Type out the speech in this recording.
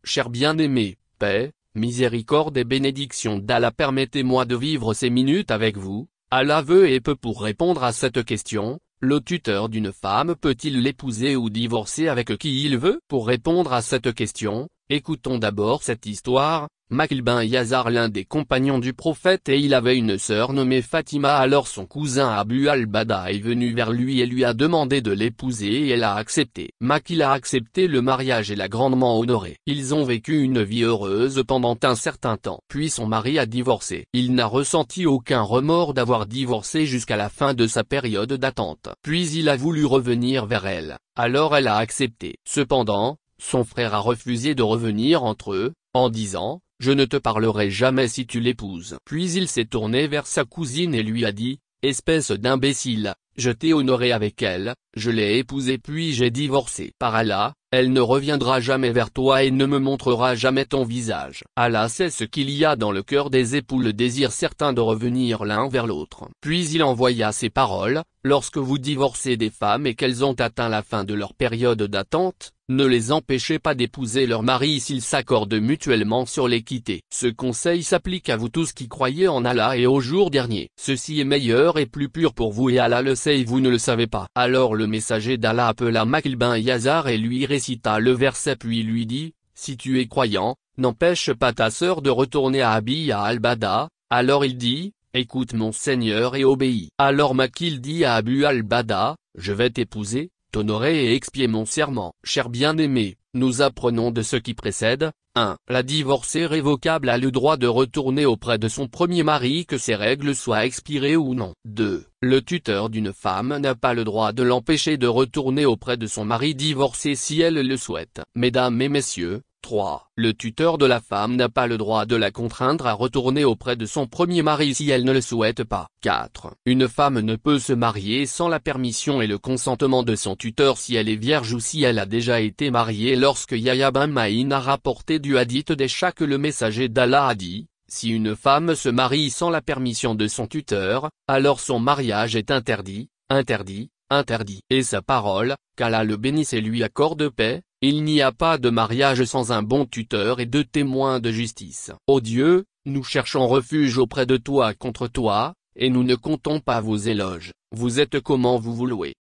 Cher bien-aimé, paix, miséricorde et bénédiction d'Allah, permettez-moi de vivre ces minutes avec vous. Allah veut et peut. Pour répondre à cette question, le tuteur d'une femme peut-il l'épouser ou divorcer avec qui il veut? Pour répondre à cette question, écoutons d'abord cette histoire. Makil bin Yazar, l'un des compagnons du prophète, et il avait une sœur nommée Fatima. Alors son cousin Abu al-Bada est venu vers lui et lui a demandé de l'épouser et elle a accepté. Makil a accepté le mariage et l'a grandement honoré. Ils ont vécu une vie heureuse pendant un certain temps. Puis son mari a divorcé. Il n'a ressenti aucun remords d'avoir divorcé jusqu'à la fin de sa période d'attente. Puis il a voulu revenir vers elle. Alors elle a accepté. Cependant, son frère a refusé de revenir entre eux, en disant: je ne te parlerai jamais si tu l'épouses. Puis il s'est tourné vers sa cousine et lui a dit: espèce d'imbécile, je t'ai honoré avec elle, je l'ai épousée puis j'ai divorcé. Par Allah, elle ne reviendra jamais vers toi et ne me montrera jamais ton visage. Allah sait ce qu'il y a dans le cœur des époux, le désir certain de revenir l'un vers l'autre. Puis il envoya ces paroles: lorsque vous divorcez des femmes et qu'elles ont atteint la fin de leur période d'attente, ne les empêchez pas d'épouser leur mari s'ils s'accordent mutuellement sur l'équité. Ce conseil s'applique à vous tous qui croyez en Allah et au jour dernier. Ceci est meilleur et plus pur pour vous et Allah le sait et vous ne le savez pas. Alors le messager d'Allah appela Makil bin Yazar et lui récita le verset puis lui dit: si tu es croyant, n'empêche pas ta sœur de retourner à Abi al-Bada. Alors il dit: écoute mon Seigneur et obéis. Alors Makil dit à Abu al-Bada: je vais t'épouser, t'honorer et expier mon serment. Cher bien-aimé, nous apprenons de ce qui précède: 1. La divorcée révocable a le droit de retourner auprès de son premier mari que ses règles soient expirées ou non. 2. Le tuteur d'une femme n'a pas le droit de l'empêcher de retourner auprès de son mari divorcé si elle le souhaite. Mesdames et messieurs, 3. Le tuteur de la femme n'a pas le droit de la contraindre à retourner auprès de son premier mari si elle ne le souhaite pas. 4. Une femme ne peut se marier sans la permission et le consentement de son tuteur si elle est vierge ou si elle a déjà été mariée. Lorsque Yahya bin Ma'in a rapporté du hadith d'Aïcha que le messager d'Allah a dit: si une femme se marie sans la permission de son tuteur, alors son mariage est interdit, interdit, interdit. Et sa parole, qu'Allah le bénisse et lui accorde paix, il n'y a pas de mariage sans un bon tuteur et de témoins de justice. Ô Dieu, nous cherchons refuge auprès de toi contre toi, et nous ne comptons pas vos éloges. Vous êtes comment vous vous louez.